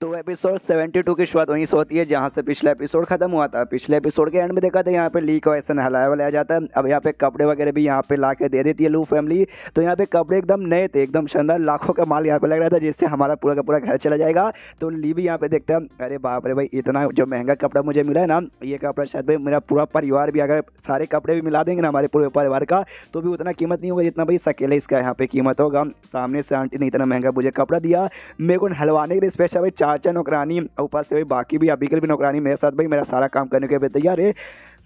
तो एपिसोड 72 की शुरुआत वहीं से होती है जहां से पिछला एपिसोड खत्म हुआ था। पिछले एपिसोड के एंड में देखा था यहाँ पे ली को ऐसा नहलाया वलाया जाता है। अब यहाँ पे कपड़े वगैरह भी यहाँ पे ला के दे देती है लू फैमिली। तो यहाँ पे कपड़े एकदम नए थे, एकदम शानदार, लाखों का माल यहाँ पे लग रहा था जिससे हमारा पूरा का पूरा घर चला जाएगा। तो ली भी यहाँ पे देखता है, अरे बाप रे भाई, इतना जो महंगा कपड़ा मुझे मिला है ना, ये कपड़ा शायद भाई मेरा पूरा परिवार भी, अगर सारे कपड़े भी मिला देंगे ना हमारे पूरे परिवार का, तो भी उतना कीमत नहीं होगा जितना भाई अकेले इसका यहाँ पे कीमत होगा। सामने से आंटी ने इतना महंगा मुझे कपड़ा दिया, मेरे को हलवाने के लिए स्पेशल भाई 4 नौकरानी, ऊपर से भाई बाकी भी अभी के भी नौकरानी मेरे साथ भाई मेरा सारा काम करने के लिए तैयार है।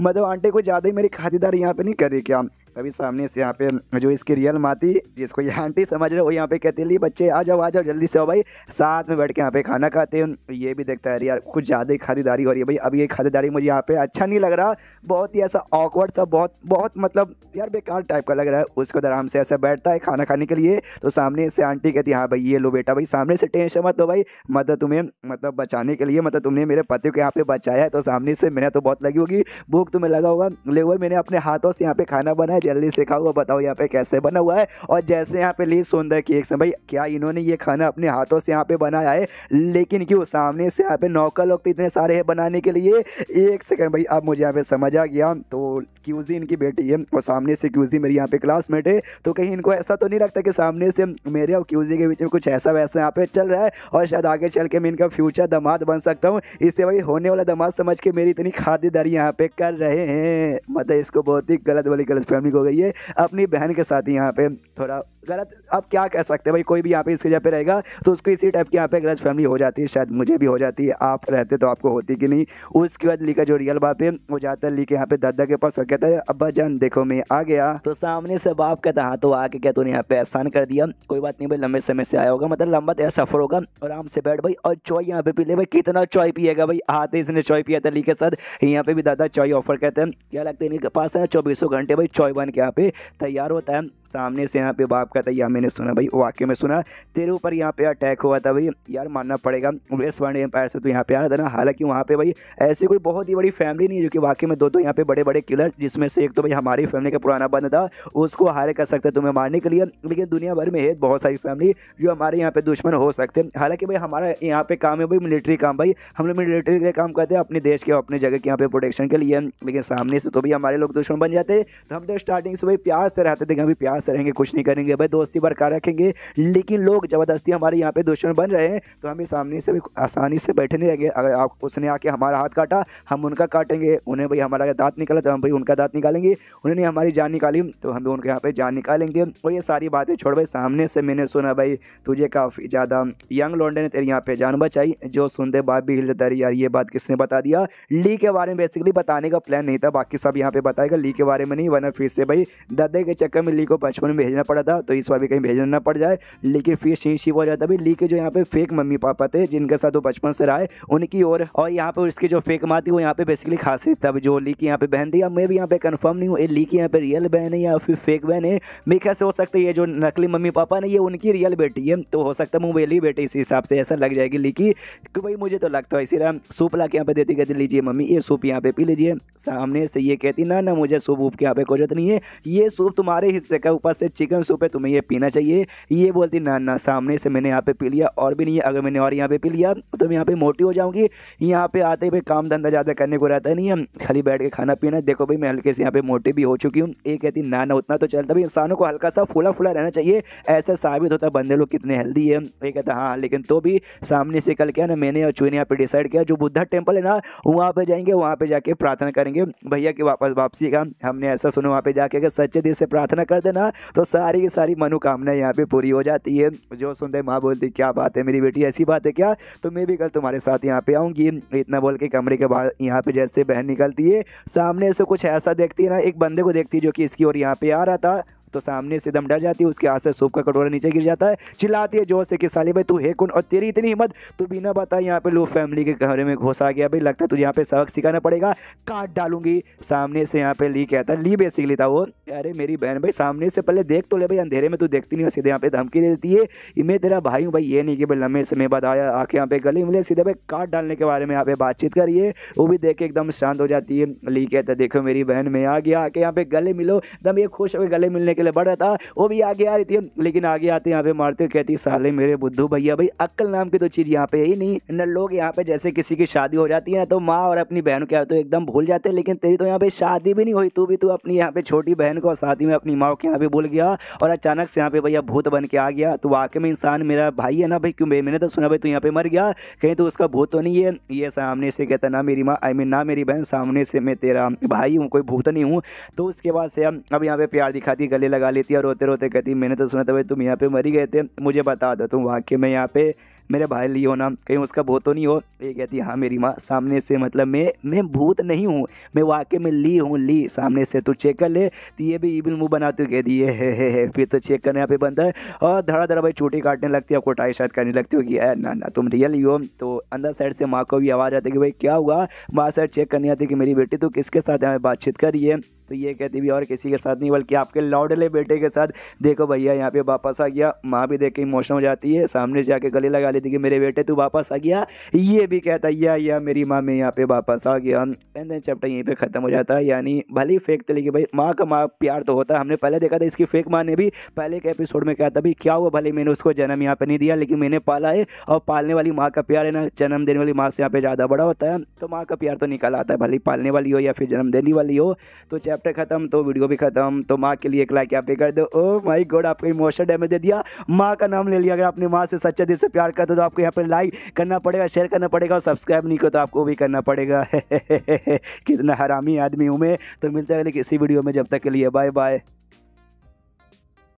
मतलब आंटी को ज़्यादा ही मेरी खातिरदारी यहाँ पे नहीं कर रही क्या। अभी सामने से यहाँ पे जो इसकी रियल माती, जिसको ये आंटी समझ रहे हो, यहाँ पे कहते ली बच्चे आ जाओ जल्दी से आओ भाई, साथ में बैठ के यहाँ पे खाना खाते हैं। ये भी देखता है यार कुछ ज़्यादा ही खातिरदारी हो रही है भाई। अब ये खातिरदारी मुझे यहाँ पे अच्छा नहीं लग रहा, बहुत ही ऐसा ऑकवर्ड सा, बहुत बहुत मतलब यार बेकार टाइप का लग रहा है। उसको आराम से ऐसा बैठता है खाना खाने के लिए, तो सामने से आंटी कहती है हाँ भाई ये लो बेटा भाई, सामने से टेंशन मत लो भाई, मतलब तुम्हें मतलब बचाने के लिए, मतलब तुमने मेरे पति को यहाँ पे बचाया है, तो सामने से मैंने तो बहुत लगी होगी भूख, तुम्हें लगा होगा, ले हुआ मैंने अपने हाथों से यहाँ पे खाना बनाया, जल्दी से खाओ, बताओ यहाँ पे कैसे बना हुआ है। और जैसे यहाँ पे ली सुंदर केक से, भाई क्या इन्होंने ये खाना अपने हाथों से यहाँ पे बनाया है, लेकिन क्यों सामने से यहाँ पे नौकर लोग तो इतने सारे हैं बनाने के लिए। एक सेकंड भाई, अब मुझे यहाँ पे समझ आ गया, तो क्यूजी इनकी बेटी है और सामने से क्यूजी मेरी यहाँ पे क्लासमेट है, तो कहीं इनको ऐसा तो नहीं लगता कि सामने से मेरे और क्यूजी के बीच में कुछ ऐसा वैसा यहाँ पे चल रहा है और शायद आगे चल के मैं इनका फ्यूचर दामाद बन सकता हूँ, इससे भाई होने वाला दामाद समझ के मेरी इतनी खातिरदारी यहाँ पे कर रहे हैं। मतलब इसको बहुत ही गलत वाली गलत फहमी हो गई है, अपनी बहन के साथ ही यहाँ पे थोड़ा गलत। अब क्या कह सकते हैं भाई, कोई भी यहाँ पे इसके जगह पे रहेगा तो उसको इसी टाइप की यहाँ पे गलत फैमिली हो जाती है, शायद मुझे भी हो जाती है, आप रहते तो आपको होती कि नहीं। उसके बाद ली का जो रियल बाप है वो जाता है ली के यहाँ पे दादा के पास और कहता है अब्बा जान देखो मैं आ गया। तो सामने से बाप कहता हाँ तो आके क्या तूने यहाँ पे एहसान कर दिया, कोई बात नहीं भाई, लंबे समय से आया होगा, मतलब लंबा तेरा सफर होगा, आराम से बैठ भाई और चाय यहाँ पे पी ले भाई। कितना चाय पिएगा भाई, आते इसने चाय पिया था ली के साथ, यहाँ पे भी दादा चाय ऑफर कहते हैं। क्या लगता है इनके पास है 24 घंटे भाई चाय बन के यहाँ पे तैयार होता है। सामने से यहाँ पे बाप कहता है यार मैंने सुना भाई, वाकई में सुना तेरे ऊपर यहाँ पे अटैक हुआ था भाई, यार मानना पड़ेगा वेस्ट वाइंड एम्पायर से तो यहाँ पे आ रहा था ना। हालांकि वहाँ पे भाई ऐसी कोई बहुत ही बड़ी फैमिली नहीं है जो कि वाकई में दो यहाँ पे बड़े बड़े किलर, जिसमें से एक तो भाई हमारी फैमिली का पुराना बंद था, उसको हायर कर सकते तुम्हें मारने के लिए, लेकिन दुनिया भर में है बहुत सारी फैमिली जो हमारे यहाँ पे दुश्मन हो सकते हैं। हालांकि भाई हमारा यहाँ पे काम है भाई मिलिट्री काम, भाई हम लोग मिलिट्री के काम करते हैं अपने देश के अपने जगह के यहाँ पे प्रोटेक्शन के लिए, लेकिन सामने से तो भी हमारे लोग दुश्मन बन जाते। तो हम तो स्टार्टिंग से भाई प्यार से रहते थे, अभी प्यार से रहेंगे, कुछ नहीं करेंगे भाई, दोस्ती बरकरार रखेंगे, लेकिन लोग जबरदस्ती हमारे यहाँ पे दुश्मन बन रहे हैं तो हमें सामने से भी आसानी से बैठे नहीं रहेंगे। अगर आप उसने आके हमारा हाथ काटा हम उनका काटेंगे, उन्हें भाई हमारा दांत निकाला तो हम भाई उनका दांत निकालेंगे, उन्होंने हमारी जान निकाली तो हम भी उनके यहाँ पे जान निकालेंगे। और ये सारी बातें छोड़ भाई, सामने से मैंने सुना भाई तुझे काफ़ी ज़्यादा यंग लौंडे ने तेरी यहाँ पे जान बचाई, जो सुनते बात भी हिल जाता है यार ये बात किसने बता दिया। ली के बारे में बेसिकली बताने का प्लान नहीं था, बाकी सब यहाँ पे बताएगा, ली के बारे में नहीं, वरना फिर से भाई दादा के चक्कर में ली को बचपन में भेजना पड़ा था, तो इस बार भी कहीं भेजना ना पड़ जाए। लेकिन फिर शिव हो जाता भाई ली के जो यहाँ पे फेक मम्मी पापा थे जिनके साथ वो बचपन से रहा है उनकी और यहाँ पे उसकी जो फेक माँ थी वो यहाँ पे बेसिकली खासियत तब जो ली की यहाँ पे बहन थी। अब मैं भी यहाँ पे कंफर्म नहीं हूँ ये ली की यहाँ पे रियल बहन है या फिर फेक बहन है, मैं कैसे हो सकता है ये जो नकली मम्मी पापा ने ये उनकी रियल बेटी है, तो हो सकता है मुँह बेटी इसी हिसाब से ऐसा लग जाएगी ली की। कि भाई मुझे तो लगता है इसीलिए सूप ला के यहाँ पे देती, कहती लीजिए मम्मी ये सूप यहाँ पे पी लीजिए। सामने से ये कहती ना ना मुझे सूप वूप की यहाँ पे कोई जरूरत नहीं है, ये सूप तुम्हारे हिस्से का, ऊपर से चिकन सूप है, तुम्हें ये पीना चाहिए। ये बोलती ना ना सामने से मैंने यहाँ पे पी लिया और भी नहीं है, अगर मैंने और यहाँ पे पी लिया तो मैं यहाँ पे मोटी हो जाऊंगी। यहाँ पे आते हुए काम धंधा ज़्यादा करने को रहता है नहीं, हम खाली बैठ के खाना पीना, देखो भाई मैं हल्के से यहाँ पे मोटी भी हो चुकी हूँ। ये कहती ना ना उतना तो चलता भाई, इंसानों को हल्का सा फूला फूला रहना चाहिए, ऐसा साबित होता है बंदे लोग कितने हेल्दी है। ये कहता हाँ लेकिन तो भी सामने से कल क्या ना मैंने और चुई ने यहाँ पे डिसाइड किया जो बुद्धा टेम्पल है ना वहाँ पे जाएंगे, वहाँ पे जाके प्रार्थना करेंगे भैया की वापसी का। हमने ऐसा सुना वहाँ पे जाके अगर सच्चे दिल से प्रार्थना कर देना तो सारी की सारी मनोकामनाएं यहाँ पे पूरी हो जाती है। जो सुनते माँ बोलती क्या बात है मेरी बेटी, ऐसी बात है क्या, तो मैं भी कल तुम्हारे साथ यहाँ पे आऊँगी। इतना बोल के कमरे के बाहर यहाँ पे जैसे बहन निकलती है, सामने से कुछ ऐसा देखती है ना, एक बंदे को देखती है जो कि इसकी ओर यहाँ पे आ रहा था, तो सामने से एकदम डर जाती है, उसके हाथ से सूप का कटोरा नीचे गिर जाता है, चिल्लाती है जोर से कि साली भाई तू है कौन और तेरी इतनी हिम्मत, तू बिना बताए यहाँ पे लो फैमिली के कमरे में घुस आ गया, भाई लगता है तुझे यहाँ पे सबक सिखाना पड़ेगा, काट डालूंगी। सामने से यहाँ पे ली कहता है, ली बेसिकली था वो, अरे मेरी बहन भाई सामने से पहले देख तो ले भाई, अंधेरे में तू देखती नहीं हो, सीधे यहाँ पे धमकी दे देती है मैं तेरा भाई हूँ भाई, ये नहीं कि भाई लंबे समय बाद आया आके यहाँ पे गले मिले, सीधे भाई काट डालने के बारे में यहाँ पे बातचीत करिए। वो भी देख के एकदम शांत हो जाती है। ली कहता है देखो मेरी बहन में आ गया, आके यहाँ पे गले मिलो, एकदम ये खुश हो गले मिलने के लिए बढ़ रहा था वो भी आगे आ रही थी, लेकिन आगे आते यहाँ पे मारते कहती साले मेरे बुद्धू भैया भाई अक्ल नाम की तो चीज़ यहाँ पे ही नहीं न। लोग यहाँ पे जैसे किसी की शादी हो जाती है ना तो माँ और अपनी बहन क्या तो एकदम भूल जाते हैं, लेकिन तेरी तो यहाँ पे शादी भी नहीं हुई, तू अपनी यहाँ पे छोटी बहन को शादी में अपनी माँ को यहाँ पे भूल गया और अचानक से यहाँ पे भैया भूत बन के आ गया। तो वाकई में इंसान मेरा भाई है ना भाई, क्यों मैंने तो सुना भाई तू यहाँ पे मर गया, कहीं तो उसका भूत तो नहीं है। ये सामने से कहता ना मेरी माँ आई मीन ना मेरी बहन, सामने से मैं तेरा भाई हूँ, कोई भूत नहीं हूँ। तो उसके बाद से अब यहाँ पे प्यार दिखाती, गले लगा लेती है और रोते रोते कहती मैंने तो सुना था भाई तुम यहाँ पे मर ही गए थे, मुझे बता दो तुम वाकई में यहाँ पे मेरे भाई ली हो ना, कहीं उसका भूत तो नहीं हो। ये कहती हाँ मेरी माँ सामने से, मतलब मैं भूत नहीं हूँ, मैं वाकई में ली हूँ, ली सामने से, तू चेक कर ले। तो ये भी इविल मुंह बनाते हुए कह दिए है। फिर तो चेक करने यहाँ पे बनता है और धड़ा धड़ा भाई चोटी काटने लगती है, आपको टाई शायद करने लगती हो कि ना ना तुम रियल ही हो। तो अंदर साइड से माँ को भी आवाज़ आती है कि भाई क्या हुआ, माँ साइड चेक करनी आती है कि मेरी बेटी तू किसके साथ यहाँ बातचीत कर रही है। तो ये कहती भी और किसी के साथ नहीं बल्कि आपके लौडले बेटे के साथ। देखो भैया यहाँ पे वापस आ गया, माँ भी देख के इमोशनल हो जाती है, सामने से जाके गले लगा लेती कि मेरे बेटे तू वापस आ गया। ये भी कहता है या मेरी माँ में यहाँ पे वापस आ गया। एंड देन चैप्टर यहीं पे खत्म हो जाता है। यानी भले फेक थे लेकिन भाई माँ का माँ प्यार तो होता है। हमने पहले देखा था इसकी फेक माँ ने भी पहले के एपिसोड में कहा था भाई क्या हुआ भले मैंने उसको जन्म यहाँ पे नहीं दिया लेकिन मैंने पाला है, और पालने वाली माँ का प्यार है ना जन्म देने वाली माँ से यहाँ पे ज़्यादा बड़ा होता है। तो माँ का प्यार तो निकल आता है भले पालने वाली हो या फिर जन्म देने वाली हो। तो चैप्टर खत्म, तो वीडियो भी खत्म। तो माँ के लिए एक लाइक यहाँ पे कर दो। ओ माय गॉड आपको इमोशनल डैमेज दे दिया, माँ का नाम ले लिया। अगर अपनी माँ से सच्चे दिल से प्यार करते हो तो आपको यहाँ पे लाइक करना पड़ेगा, शेयर करना पड़ेगा और सब्सक्राइब नहीं करो तो आपको भी करना पड़ेगा। कितना हरामी आदमी हूँ मैं। तो मिलते हैं अगले किसी वीडियो में, जब तक के लिए बाय बाय।